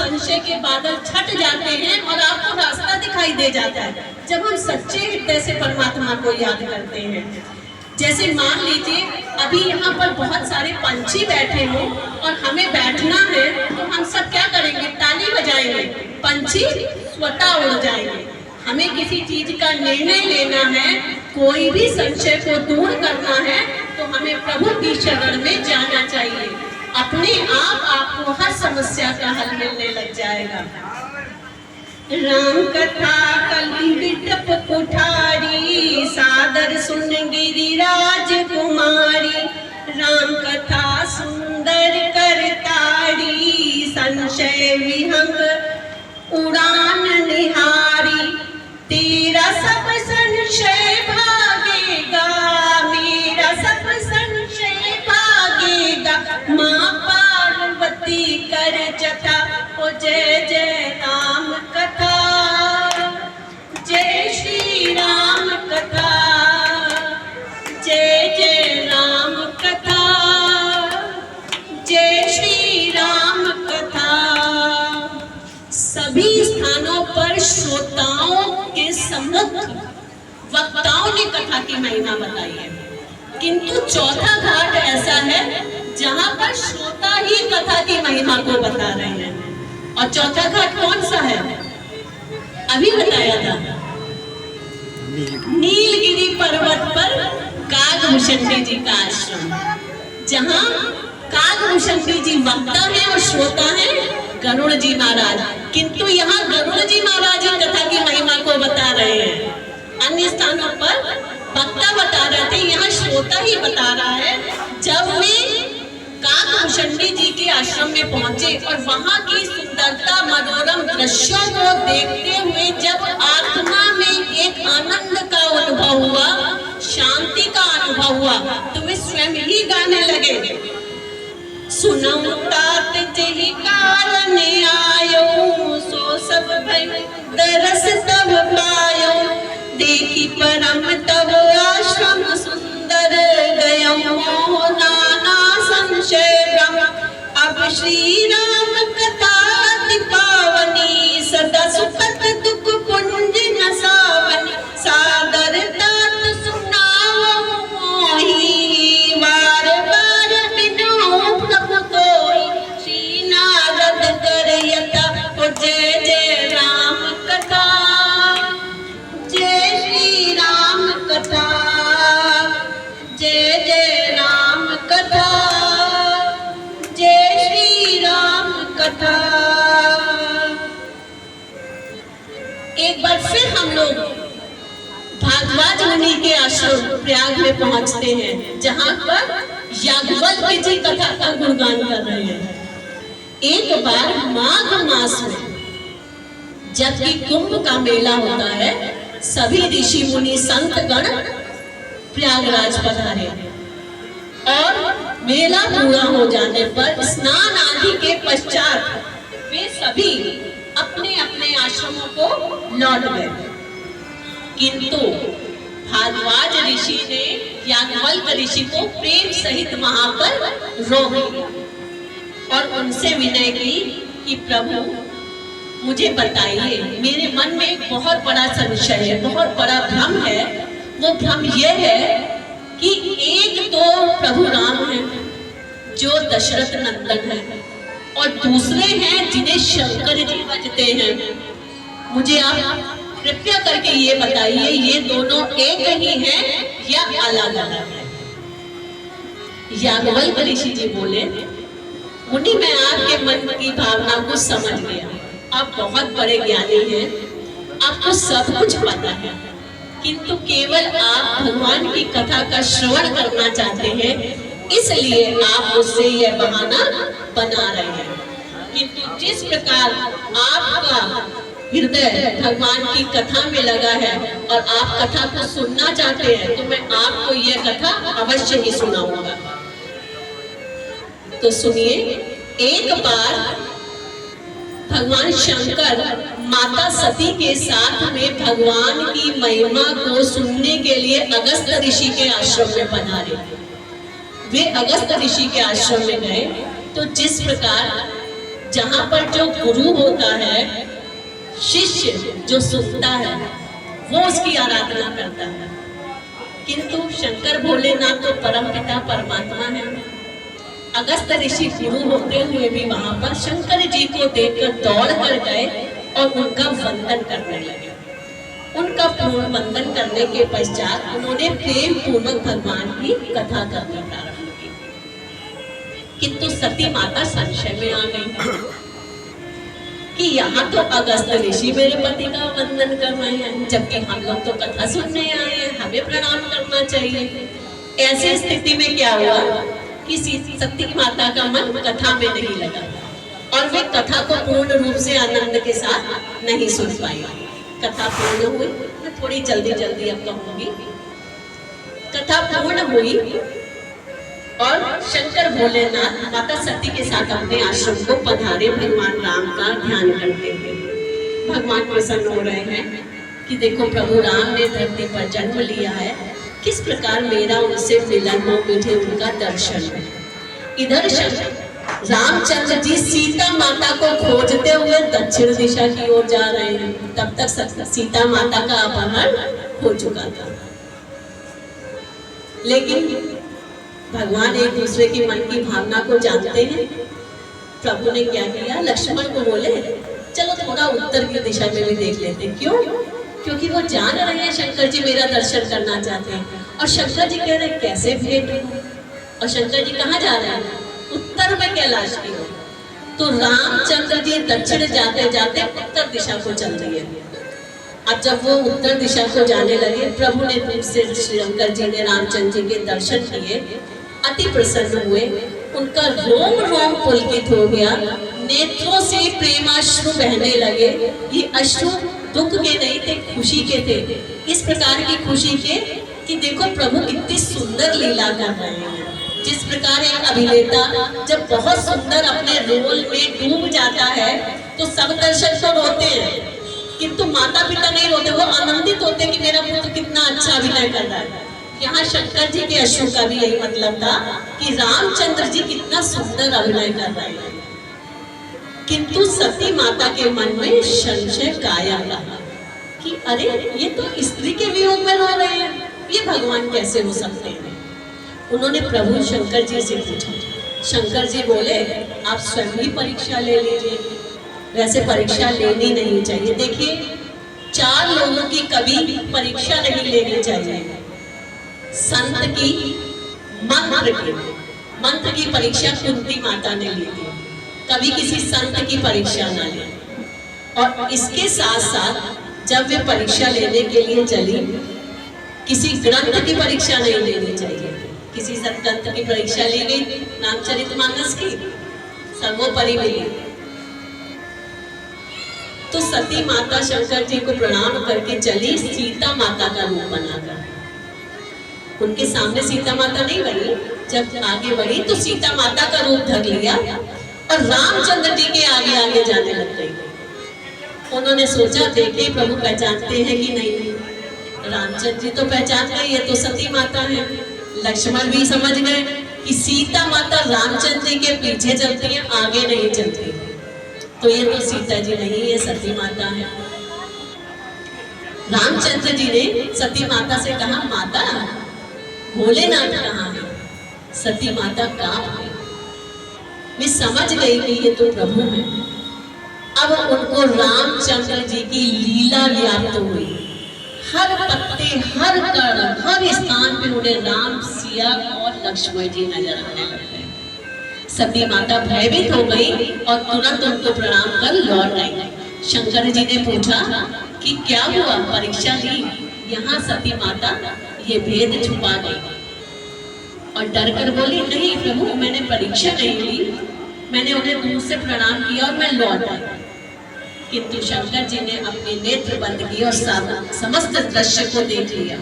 संशय के बादल छट जाते हैं और आपको रास्ता दिखाई दे जाता है जब हम सच्चे हृदय से परमात्मा को याद करते हैं। जैसे मान लीजिए अभी यहाँ पर बहुत सारे पंछी बैठे हों और हमें बैठना है तो हम सब क्या करेंगे, ताली बजाएंगे, पंछी स्वतः उड़ जाएंगे। हमें किसी चीज का निर्णय लेना है, कोई भी संशय को दूर करना है तो हमें प्रभु की शरण में जाना चाहिए। अपने आप आपको हर समस्या का हल मिलने लग जाएगा। राम कथा कली बिटप कुठारी, सादर सुन गिरिराज कुमारी। राम कथा सुंदर करतारी, संशय विहंग उड़ान निहारी। तेरा सब संशय भागेगा, मेरा सब संशय भागेगा। माँ पार्वती कर जथा, ओ जय जय राम कथा, जय श्री राम कथा, जय जय राम कथा, जय श्री राम कथा। सभी स्थानों पर श्रोताओं के सम्मुख वक्ताओं ने कथा की महिमा बताई है, किंतु चौथा घाट ऐसा है जहां पर श्रोता ही कथा की महिमा को बता रहे हैं। और चौथा घाट कौन सा है, अभी बताया था, नीलगिरी पर्वत पर कागभूषणी जी का आश्रम, जहां कागभूषणी जी वक्ता है और श्रोता है गरुड़ जी महाराज। किंतु यहाँ गरुड़ जी महाराज कथा की महिमा को बता रहे हैं, अन्य स्थानों पर वक्ता बता रहे थे, यहाँ श्रोता ही बता रहा है। जब वे कागभूषणी जी के आश्रम में पहुंचे और वहां की सुंदरता मनोरम दृश्यों को देखते हुए जब आत्मा में एक आनंद का अनुभव हुआ, शांति का अनुभव हुआ, तो वे स्वयं ही गाने लगे। सुनऊ तात जेहि कारण आयो, सो सब भय दरस तब पायो। देखी परम तब आश्रम सुंदर, गयो मोह नाना संशय भ्रम। अब श्री राम कथा अति पावनी, सदा सुखद दुख कुंज नसावनी। सादर तात सुनाओ मोहि, बार बार बिनु प्रभु तोहि। श्री नारद कर यथा, जय जय राम कथा, जय श्री राम कथा, जय जय राम कथा, जय श्री राम कथा। एक बार फिर हम लोग भारद्वाज मुनि के आश्रम प्रयाग में पहुंचते हैं, जहां पर याज्ञवल्क्य जी कथा का गुणगान कर रहे हैं। एक बार माघ मास में जबकि कुंभ का मेला होता है, सभी ऋषि मुनि संत गण प्रयागराज पधारे और मेला पूरा हो जाने पर स्नान आदि के पश्चात वे सभी अपने अपने आश्रमों को लौट गए। किंतु भारद्वाज ऋषि ने याज्ञवल्क्य ऋषि को प्रेम सहित वहां पर रोक लिया और उनसे विनय की कि प्रभु मुझे बताइए, मेरे मन में एक बहुत बड़ा संशय है, बहुत बड़ा भ्रम है। वो भ्रम यह है कि एक तो प्रभु राम है जो दशरथ नंदन है और दूसरे हैं जिन्हें शंकर जी भजते हैं। मुझे आप कृपया करके ये बताइए, ये दोनों एक ही हैं या अलग अलग है? याज्ञवल्क्य ऋषि जी बोले, मुनि मैं आपके मन की भावना को समझ गया, आप बहुत बड़े ज्ञानी हैं, आपको सब कुछ पता है, किंतु केवल आप भगवान की कथा का श्रवण करना चाहते हैं, इसलिए आप मुझसे यह बहाना बना रहे हैं। किंतु जिस प्रकार आपका हृदय भगवान की कथा में लगा है और आप कथा को सुनना चाहते हैं, तो मैं आपको यह कथा अवश्य ही सुनाऊंगा। तो सुनिए, एक बार भगवान शंकर माता सती के साथ में भगवान की महिमा को सुनने के लिए अगस्त ऋषि के आश्रम में पधारे। वे अगस्त ऋषि के आश्रम में गए तो जिस प्रकार जहां पर जो गुरु होता है, शिष्य जो सुनता है, वो उसकी आराधना करता है। किंतु शंकर भोलेनाथ तो परमपिता परमात्मा है। अगस्त ऋषि गुरु होते हुए भी वहां पर शंकर जी को देखकर दौड़ कर गए और उनका वंदन करने लगे। उनका पूर्ण वंदन करने के पश्चात उन्होंने प्रेम पूर्वक भगवान की कथा करना प्रारंभ की। किंतु सती माता संशय में आ गई कि यहाँ तो अगस्त ऋषि मेरे पति का वंदन कर रहे हैं, जबकि हम लोग तो कथा सुनने आए हैं, हमें प्रणाम करना चाहिए। ऐसी स्थिति में क्या हुआ कि सती माता का मन कथा में नहीं लगा और वे कथा को पूर्ण रूप से आनंद के साथ नहीं सुन पाई। कथा पूर्ण हुई, मैं थोड़ी जल्दी अब कहूंगी। कथा पूर्ण हुई और शंकर भोलेनाथ माता सती के साथ अपने आश्रम को पधारे। भगवान राम का ध्यान करते हुए भगवान प्रसन्न हो रहे हैं कि देखो प्रभु राम ने धरती पर जन्म लिया है, किस प्रकार मेरा उनसे मिलन हो, मुझे उनका दर्शन है। इधर रामचंद्र जी सीता माता को खोजते हुए दक्षिण दिशा की ओर जा रहे हैं। तब तक सीता माता का अपहरण हो चुका था। लेकिन भगवान एक दूसरे की मन की भावना को जानते हैं। प्रभु ने क्या किया, लक्ष्मण को बोले चलो थोड़ा उत्तर की दिशा में भी देख लेते। क्यों? क्योंकि वो जान रहे हैं शंकर जी मेरा दर्शन करना चाहते हैं। और शंकर जी कह रहे कैसे भेंट हो, और शंकर जी कहाँ जा रहे हैं? उत्तर में कैलाश की ओर। तो रामचंद्र जी दक्षिण जाते जाते उत्तर दिशा को चल दिए। अब जब वो उत्तर दिशा को जाने लगे, प्रभु ने दूर से शंकर जी ने रामचंद्र जी के दर्शन किए, अति प्रसन्न हुए। उनका रोम रोम पुलकित हो गया, नेत्रों से प्रेमाश्रु बहने लगे। ये अश्रु दुख के नहीं थे, खुशी के थे। इस प्रकार की खुशी के कि देखो प्रभु कितनी सुंदर लीला कर रहे हैं। जिस प्रकार एक अभिनेता जब बहुत सुंदर अपने रोल में डूब जाता है तो सब दर्शक तो रोते हैं, किंतु माता पिता नहीं रोते, वो आनंदित होते कि मेरा पुत्र कितना अच्छा अभिनय कर रहा है। यहाँ शंकर जी के अश्रु का भी यही मतलब था कि रामचंद्र जी कितना सुंदर अभिनय कर रहे हैं। किंतु सती माता के मन में संशय कायम रहा कि अरे ये तो स्त्री के वियोग में रो रहे हैं, ये भगवान कैसे हो सकते हैं। उन्होंने प्रभु शंकर जी से पूछा। शंकर जी बोले आप स्वयं ही परीक्षा ले लीजिए। वैसे परीक्षा लेनी नहीं चाहिए। देखिए 4 लोगों की कभी परीक्षा नहीं लेनी चाहिए। संत की, मंत्र की परीक्षा कुंती माता ने ली थी। कभी किसी संत की परीक्षा ना ले। और इसके साथ साथ जब वे परीक्षा लेने के लिए चली, किसी ग्रंथ की परीक्षा नहीं लेनी चाहिए। किसी सत्ग्रंथ की परीक्षा ली गई, रामचरितमानस की, सर्वोपरि मिली। तो सती माता शंकर जी को प्रणाम करके चली सीता माता का रूप बनाकर। उनके सामने सीता माता नहीं बनी, जब आगे बढ़ी तो सीता माता का रूप धर लिया और रामचंद्र जी के आगे आगे जाने लग गई। उन्होंने सोचा देखे प्रभु पहचानते हैं कि नहीं। रामचंद्र जी तो पहचान गए, ये तो सती माता है। लक्ष्मण भी समझ गए कि सीता माता रामचंद्र जी के पीछे चलती है, आगे नहीं चलती। तो ये तो सीता जी नहीं, ये सती माता है। रामचंद्र जी ने सती माता से कहा माता भोलेनाथ कहाँ है? सती माता कांप गई। मैं समझ गई कि ये तो प्रभु है। अब उनको रामचंद्र जी की लीला व्याप्त हुई। हर पत्ते, हर कण, हर स्थान पे उन्हें राम, सिया और लक्ष्मण जी नजर आने लग गए। सती माता भयभीत हो गई और तुरंत उनको प्रणाम कर लौट आई। शंकर जी ने पूछा कि क्या हुआ, परीक्षा ली? यहाँ सती माता ये भेद छुपा गई और डर कर बोली नहीं प्रभु मैंने परीक्षा नहीं ली, मैंने उन्हें दूर से प्रणाम किया और मैं लौट आई। किंतु शंकर जी ने अपने नेत्र बंद किए और समस्त दृश्य को देख लिया।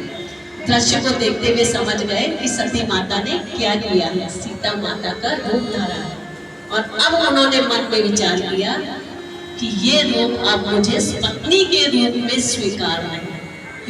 दृश्य को देखते हुए समझ गए कि सती माता ने क्या किया है, सीता माता का रूप धरा है। और अब उन्होंने मन में विचार किया कि ये रूप अब मुझे पत्नी के रूप में स्वीकार नहीं।